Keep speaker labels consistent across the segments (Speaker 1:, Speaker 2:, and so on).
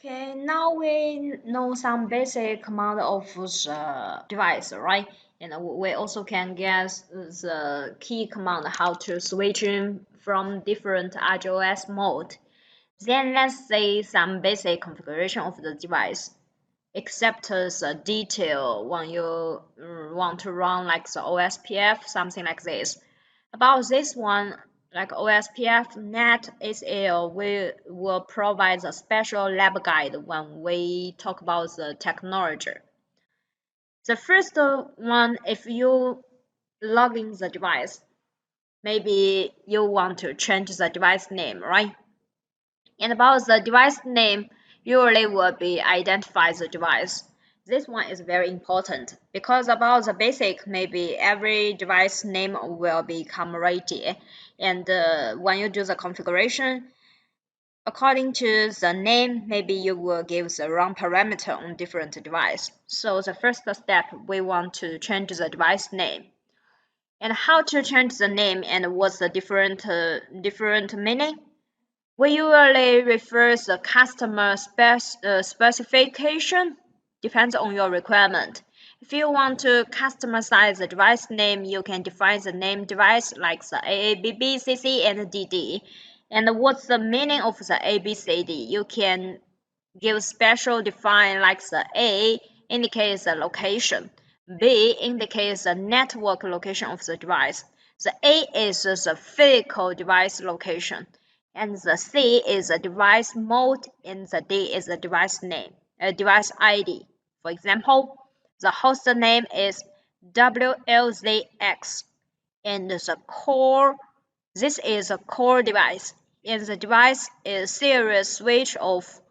Speaker 1: Okay, now we know some basic command of the device, right? And we also can guess the key command how to switch in from different RGOS mode. Then let's see some basic configuration of the device, except the detail when you want to run like the OSPF, something like this. About this one, like OSPF, NET, ACL, we will provide a special lab guide when we talk about the technology. The first one, if you log in the device, maybe you want to change the device name, right? And about the device name, usually will be identify the device. This one is very important because about the basic, maybe every device name will become Ruijie. And when you do the configuration, according to the name, maybe you will give the wrong parameter on different device. So the first step, we want to change the device name. And how to change the name and what's the different meaning? We usually refer the customer specification, depends on your requirement. If you want to customize the device name, you can define the name device like the AABB, CC, and DD. And what's the meaning of the ABCD? You can give special define like the A indicates the location, B indicates the network location of the device. The A is the physical device location, and the C is the device mode, and the D is the device name, device ID. For example, the host name is WLZX, and the core, this is a core device, and the device is serial switch of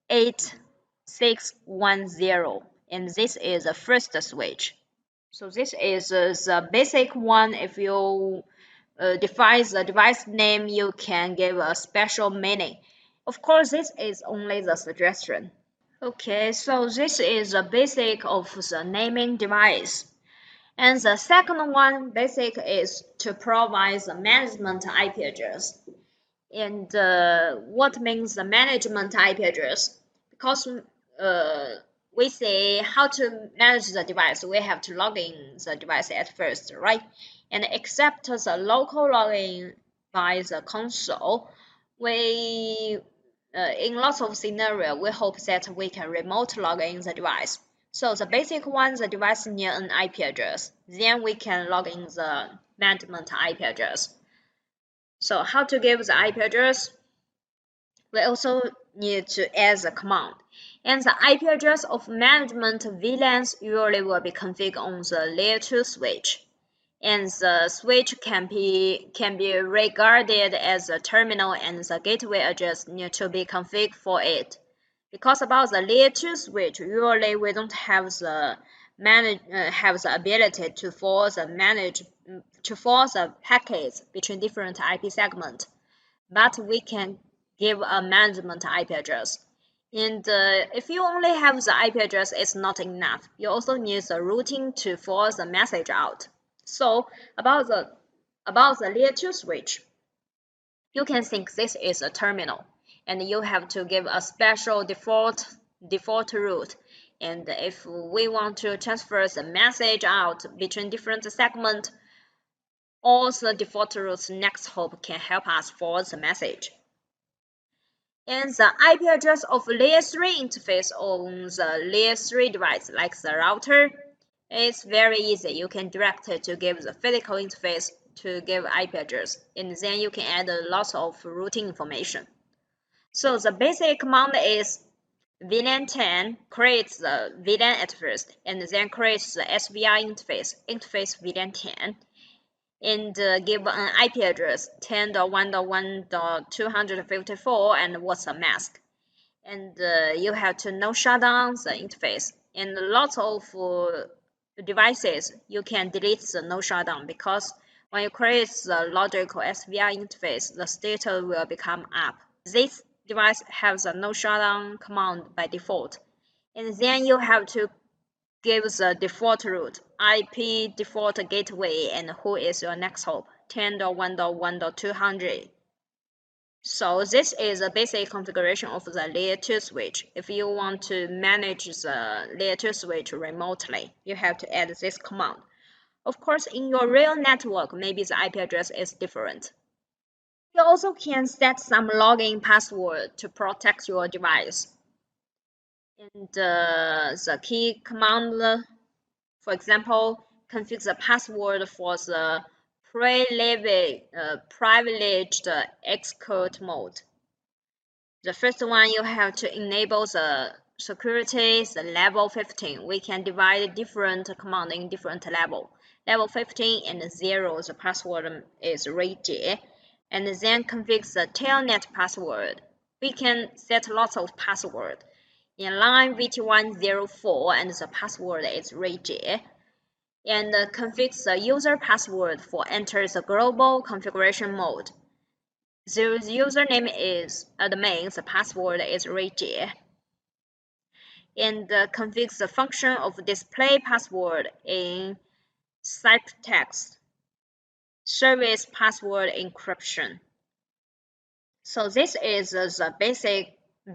Speaker 1: 8610, and this is the first switch. So this is the basic one. If you define the device name, you can give a special meaning. Of course, this is only the suggestion. Okay, so this is the basic of the naming device. And the second one, basic, is to provide the management IP address. And what means the management IP address? Because we say how to manage the device, we have to log in the device at first, right? And except the local login by the console, we in lots of scenario, we hope that we can remote log in the device. So the basic one, the device near an IP address. Then we can log in the management IP address. So how to give the IP address? We also need to add the command. And the IP address of management VLANs usually will be configured on the layer 2 switch. And the switch can be regarded as a terminal, and the gateway address need to be configured for it. Because about the layer 2 switch, usually we don't have the ability to force the packets between different IP segments, but we can give a management IP address. And if you only have the IP address, it's not enough. You also need the routing to force the message out. So about the layer 2 switch, you can think this is a terminal, and you have to give a special default route. And if we want to transfer the message out between different segments, all the default routes next hop can help us forward the message. And the IP address of layer 3 interface on the layer 3 device, like the router, is very easy. You can direct it to give the physical interface to give IP address, and then you can add lots of routing information. So the basic command is VLAN 10 creates the VLAN at first, and then creates the SVI interface VLAN 10, and give an IP address 10.1.1.254 and what's a mask. And you have to no shut down the interface. And lots of devices you can delete the no shutdown, because when you create the logical SVI interface, the status will become up. This device has a no shutdown command by default, and then you have to give the default route, IP default gateway, and who is your next hop, 10.1.1.200. So this is a basic configuration of the layer 2 switch. If you want to manage the layer 2 switch remotely, you have to add this command. Of course, in your real network, maybe the IP address is different. You also can set some login password to protect your device. And the key command, for example, configure the password for the privileged execute mode. The first one, you have to enable the security, the level 15. We can divide different command in different level. Level 15 and 0, the password is Ruijie. And then configure the telnet password. We can set lots of password. In line VT104 and the password is Ruijie. And configure the user password for enter the global configuration mode. The username is admin, the password is Ruijie. And configure the function of display password in ciphertext service password encryption. So this is the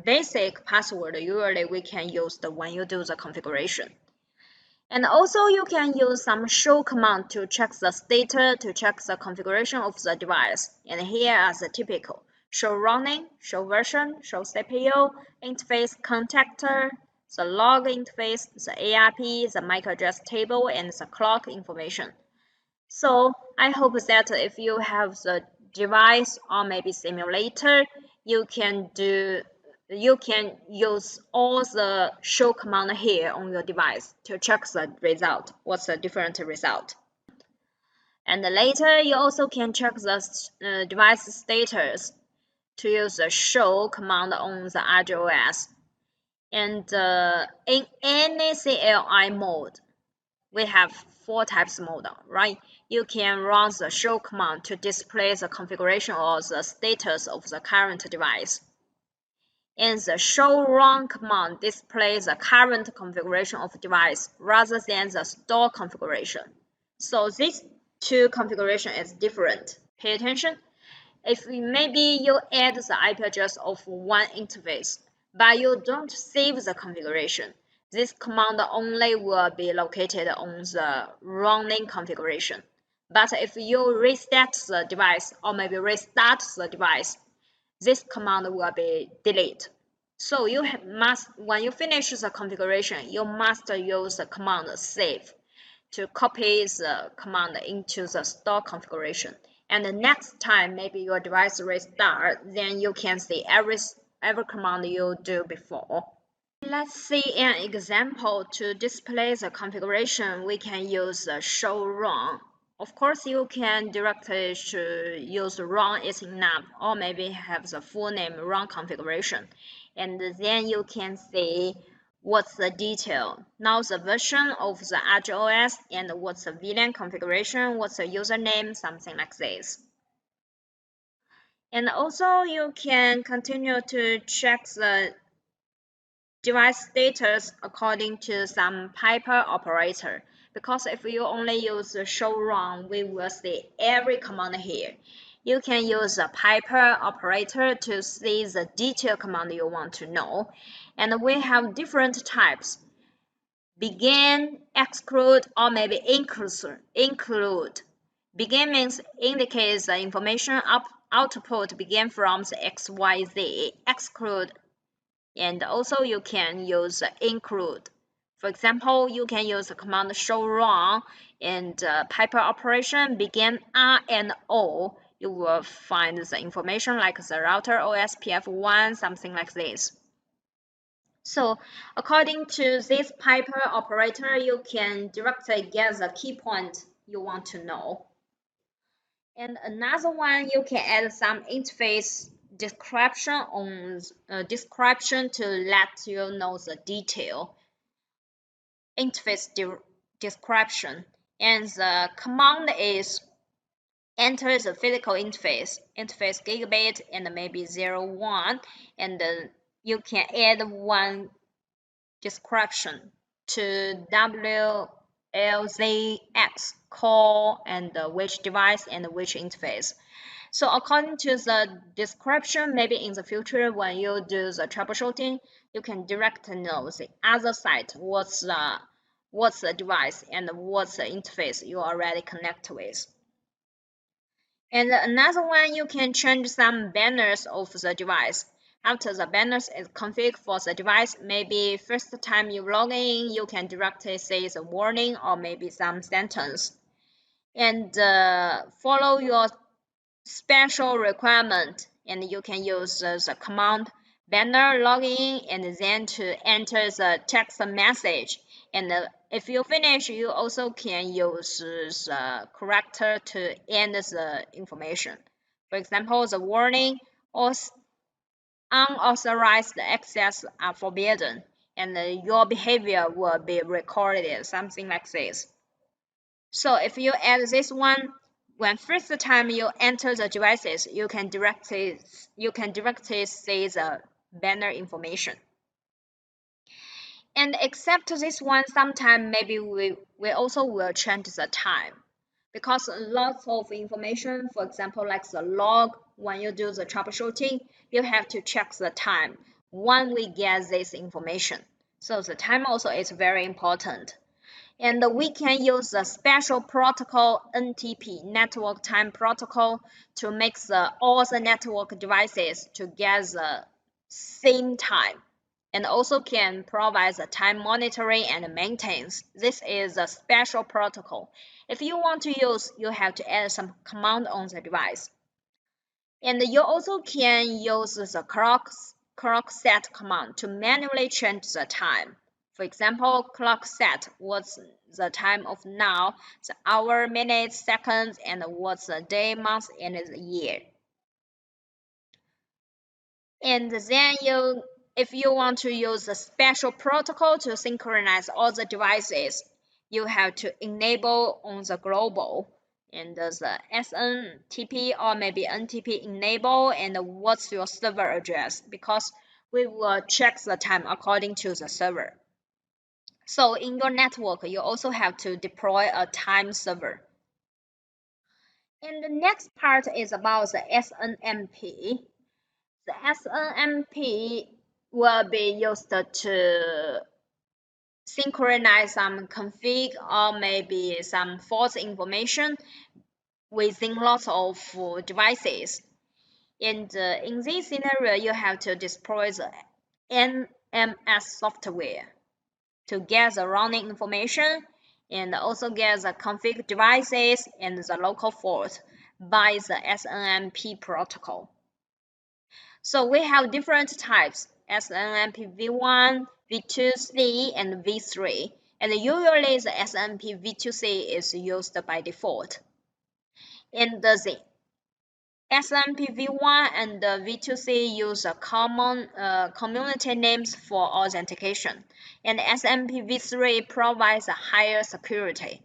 Speaker 1: basic password usually we can use when you do the configuration. And also you can use some show command to check the status, to check the configuration of the device. And here are the typical: show running, show version, show CPU, interface contactor, the log interface, the ARP, the MAC address table, and the clock information. So I hope that if you have the device or maybe simulator, you can use all the show command here on your device to check the result, what's the different result. And later you also can check the device status to use the show command on the RGOS. And in any CLI mode, we have 4 types mode, right? You can run the show command to display the configuration or the status of the current device. And the show run command displays the current configuration of the device rather than the store configuration. So these 2 configuration is different. Pay attention. If maybe you add the IP address of one interface, but you don't save the configuration, this command only will be located on the running configuration. But if you reset the device or maybe restart the device, this command will be deleted. So you must, when you finish the configuration, you must use the command save to copy the command into the store configuration. And the next time maybe your device restart, then you can see every command you do before. Let's see an example to display the configuration. We can use the show run. Of course, you can directly use run is enough, or maybe have the full name run configuration. And then you can see what's the detail. Now the version of the RGOS and what's the VLAN configuration, what's the username, something like this. And also you can continue to check the device status according to some piper operator. Because if you only use the show run, we will see every command here. You can use the piper operator to see the detailed command you want to know. And we have different types: begin, exclude, or maybe include. Begin means indicates the information output begin from the XYZ. Exclude, and also you can use include. For example, you can use the command show run and piper operation begin R and O. You will find the information like the router OSPF1, something like this. So according to this piper operator, you can directly get the key point you want to know. And another one, you can add some interface description to let you know the detail. Interface description, and the command is enter the physical interface gigabit and maybe 01, and you can add one description to LZX call and which device and which interface. So according to the description, maybe in the future when you do the troubleshooting, you can directly know the other side what's the device and what's the interface you already connect with. And another one, you can change some banners of the device. After the banners is configured for the device, maybe first time you log in, you can directly say the warning or maybe some sentence. And follow your special requirement, and you can use the command banner login and then to enter the text message. And if you finish, you also can use the character to end the information. For example, the warning or unauthorized access are forbidden, and your behavior will be recorded, something like this. So if you add this one, when first time you enter the devices, you can directly see the banner information. And except this one, sometime maybe we also will change the time, because lots of information, for example, like the log, when you do the troubleshooting, you have to check the time when we get this information. So the time also is very important. And we can use the special protocol NTP, Network Time Protocol, to make all the network devices to get the same time, and also can provide the time monitoring and maintenance. This is a special protocol. If you want to use, you have to add some command on the device. And you also can use the clock set command to manually change the time. For example, clock set what's the time of now, the hour, minutes, seconds, and what's the day, month, and the year. And then if you want to use a special protocol to synchronize all the devices, you have to enable on the global. And the SNMP or maybe NTP enable, and what's your server address, because we will check the time according to the server. So in your network, you also have to deploy a time server. And the next part is about the SNMP. The SNMP will be used to synchronize some config or maybe some false information within lots of devices. And in this scenario, you have to deploy the NMS software to get the running information and also get the config devices and the local fault by the SNMP protocol. So we have different types: SNMP v1, v2c, and v3. And usually the SNMP v2c is used by default. And the SNMP v1 and the v2c use a common community names for authentication, and SNMP v3 provides a higher security.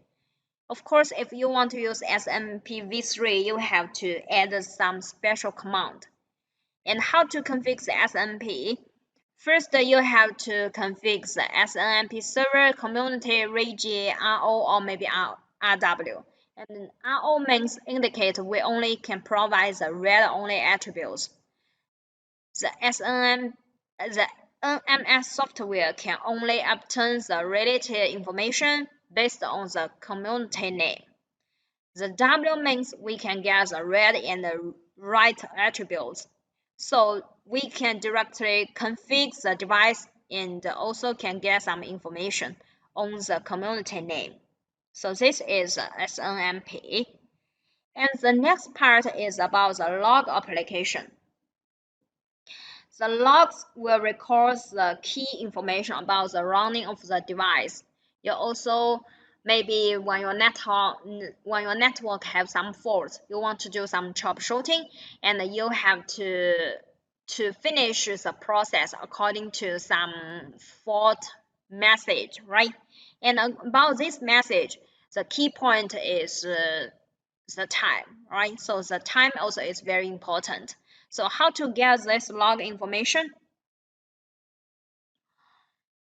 Speaker 1: Of course, if you want to use SNMP v3, you have to add some special command. And how to configure the SNMP? First, you have to configure the SNMP server, community, Ruijie, RO, or maybe RW. And RO means indicate we only can provide the read-only attributes. The NMS software can only obtain the related information based on the community name. The W means we can get the read and the write attributes. So we can directly configure the device and also can get some information on the community name. So this is SNMP. And the next part is about the log application. The logs will record the key information about the running of the device. You also maybe when your network have some faults, you want to do some troubleshooting, and you have to finish the process according to some fault message, right? And about this message, the key point is the time, right? So the time also is very important. So how to get this log information?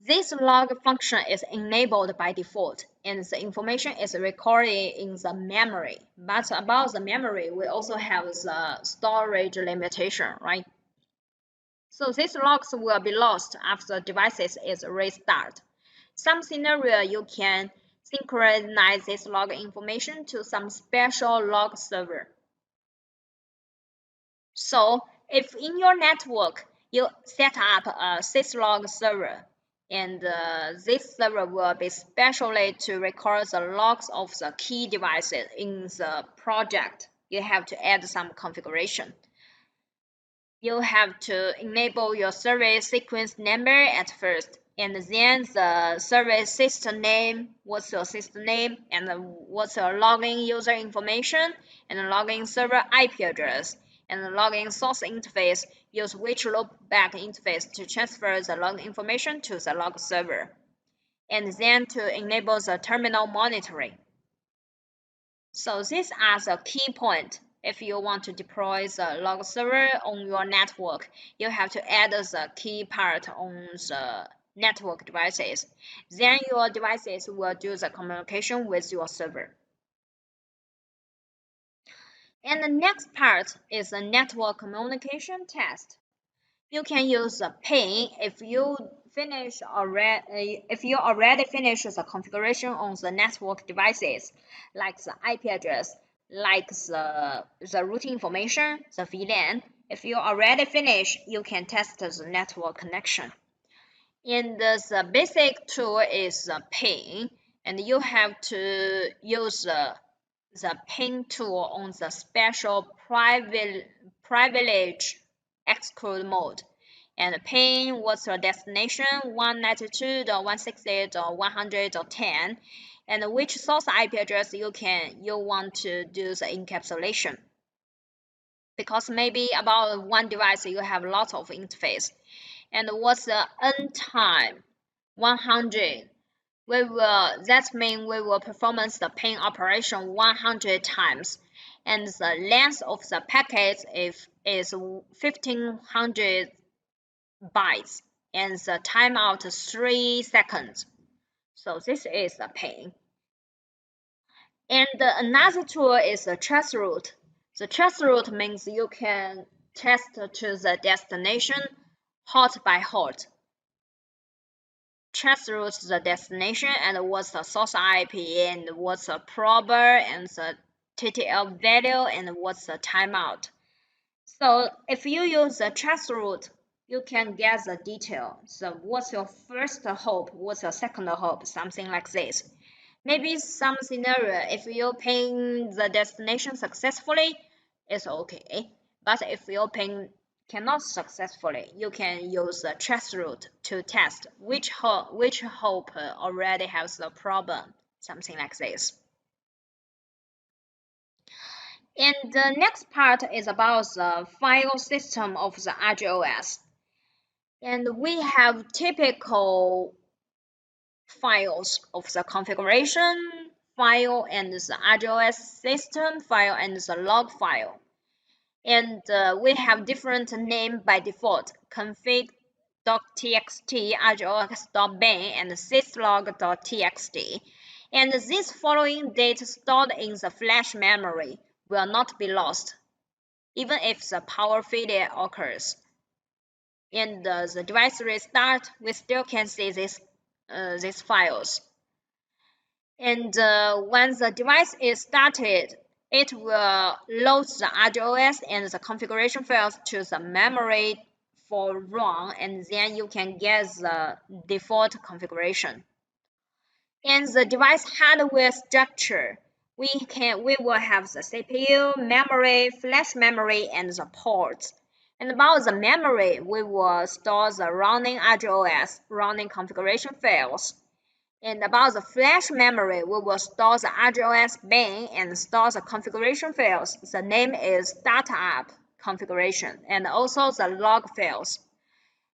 Speaker 1: This log function is enabled by default, and the information is recorded in the memory. But about the memory, we also have the storage limitation, right? So these logs will be lost after the device is restarted. Some scenario you can synchronize this log information to some special log server. So if in your network you set up a syslog server, and this server will be specially to record the logs of the key devices in the project, you have to add some configuration. You have to enable your service sequence number at first, and then the service system name, what's your system name, and what's your login user information, and the login server IP address, and the login source interface. Use which loopback interface to transfer the login information to the log server, and then to enable the terminal monitoring. So these are the key points. If you want to deploy the log server on your network, you have to add the key part on the network devices. Then your devices will do the communication with your server. And the next part is the network communication test. You can use the ping if you already finished the configuration on the network devices, like the IP address, like the routing information, the VLAN. If you already finished, you can test the network connection. And the basic tool is the ping, and you have to use the ping tool on the special privilege exclude mode. And ping what's your destination, 192.168.100.10, and which source IP address you want to do the encapsulation. Because maybe about one device you have lots of interface. And what's the end time, 100. That means we will perform the ping operation 100 times, and the length of the packet is 1500 bytes, and the timeout 3 seconds. So this is the ping. And another tool is the trace route. The trace route means you can test to the destination hot by hot. Trace route the destination and what's the source IP and what's the prober and the TTL value and what's the timeout. So if you use the trace route, you can get the detail. So what's your first hop, what's your second hop, something like this. Maybe some scenario, if you ping the destination successfully, it's okay. But if you ping cannot successfully, you can use the trace route to test which hop already has the problem, something like this. And the next part is about the file system of the RGOS. And we have typical files of the configuration file and the RGOS system file and the log file. And we have different name by default: config.txt, rgos.bin, and syslog.txt. And this following data stored in the flash memory will not be lost, even if the power failure occurs. And the device restart, we still can see these files. And when the device is started, it will load the RGOS and the configuration files to the memory for run, and then you can get the default configuration. And the device hardware structure, we will have the CPU, memory, flash memory, and the ports. And about the memory, we will store the running RGOS, running configuration files. And about the flash memory, we will store the RGOS bin and store the configuration files. The name is startup configuration, and also the log files.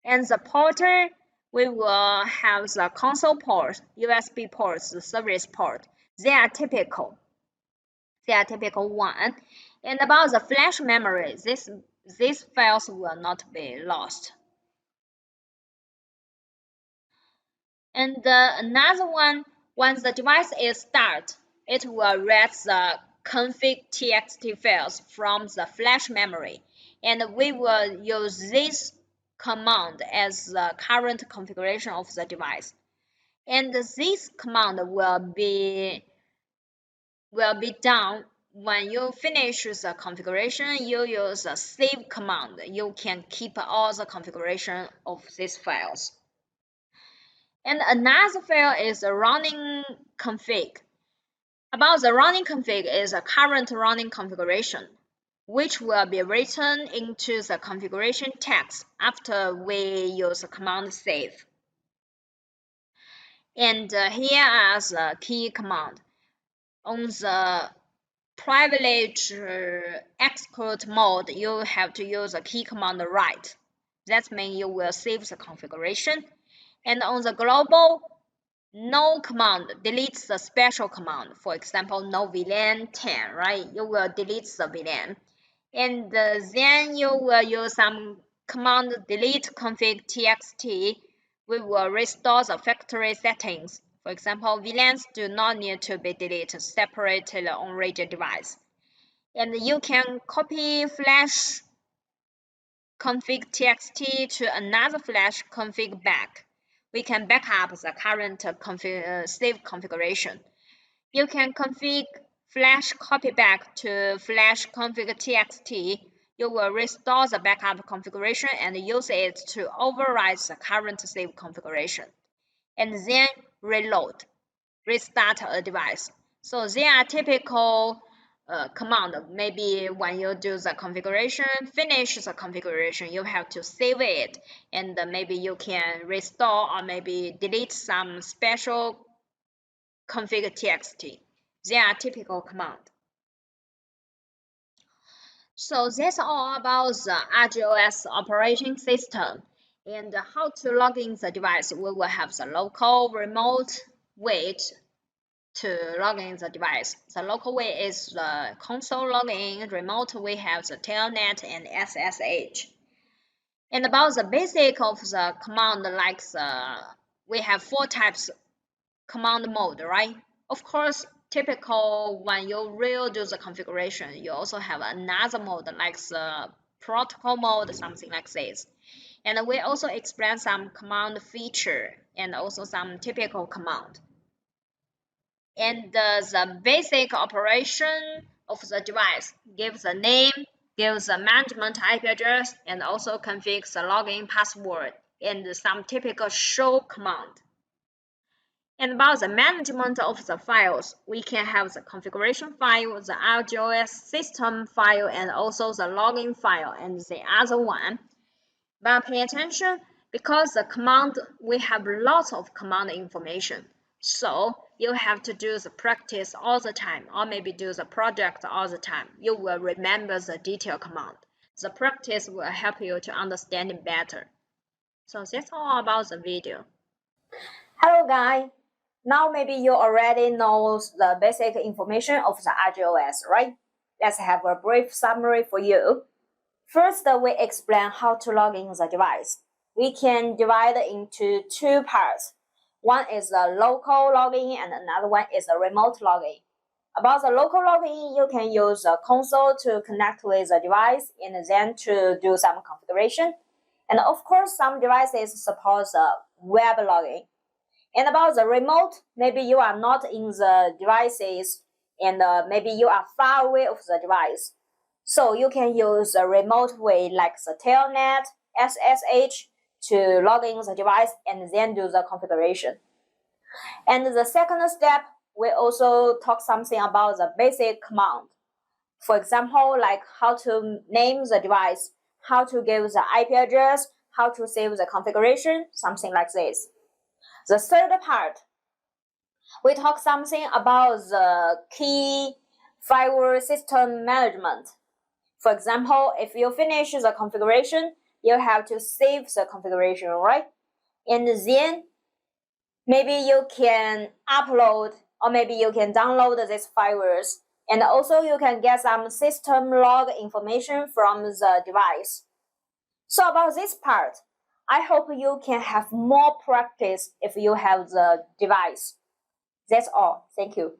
Speaker 1: And the porter, we will have the console port, USB ports, the service port. They are typical one. And about the flash memory, these files will not be lost. And another one, once the device is start, it will read the config.txt files from the flash memory, and we will use this command as the current configuration of the device. And this command will be done when you finish the configuration. You use a save command. You can keep all the configuration of these files. And another file is a running config. About the running config is a current running configuration, which will be written into the configuration text after we use the command save. And here are the key command. On the privilege export mode, you have to use the key command write. That means you will save the configuration. And on the global, no command deletes the special command. For example, no VLAN 10, right? You will delete the VLAN. And then you will use some command delete config.txt. We will restore the factory settings. For example, VLANs do not need to be deleted separately on Ruijie device. And you can copy flash config.txt to another flash config back. We can back up the current saved configuration. You can config flash copy back to flash config.txt. You will restore the backup configuration and use it to override the current saved configuration. And then reload, restart a device. So they are typical command. Maybe when you do the configuration, finish the configuration, you have to save it, and maybe you can restore or maybe delete some special config.txt. They are typical command. So that's all about the RGOS operating system. And how to log in the device. We will have the local remote way to log in the device. The local way is the console login. Remote we have the telnet and SSH. And about the basic of the command, like we have 4 types command mode, right? Of course, typical when you really do the configuration, you also have another mode like the protocol mode, something like this. And we also explain some command feature and also some typical command. And the basic operation of the device gives the name, gives the management IP address, and also configures the login password and some typical show command. And about the management of the files, we can have the configuration file, the RGOS system file, and also the login file and the other one. But pay attention, because the command, we have lots of command information. So you have to do the practice all the time, or maybe do the project all the time. You will remember the detailed command. The practice will help you to understand it better. So that's all about the video.
Speaker 2: Hello guys. Now maybe you already know the basic information of the RGOS, right? Let's have a brief summary for you. First, we explain how to log in the device. We can divide it into 2 parts. One is the local login and another one is the remote login. About the local login, you can use the console to connect with the device and then to do some configuration. And of course, some devices support the web login. And about the remote, maybe you are not in the devices and maybe you are far away of the device. So you can use a remote way like the telnet, SSH to log in the device and then do the configuration. And the second step, we also talk something about the basic command. For example, like how to name the device, how to give the IP address, how to save the configuration, something like this. The third part, we talk something about the key firewall system management. For example, if you finish the configuration, you have to save the configuration, right? And then maybe you can upload or maybe you can download these firewalls. And also you can get some system log information from the device. So about this part, I hope you can have more practice if you have the device. That's all. Thank you.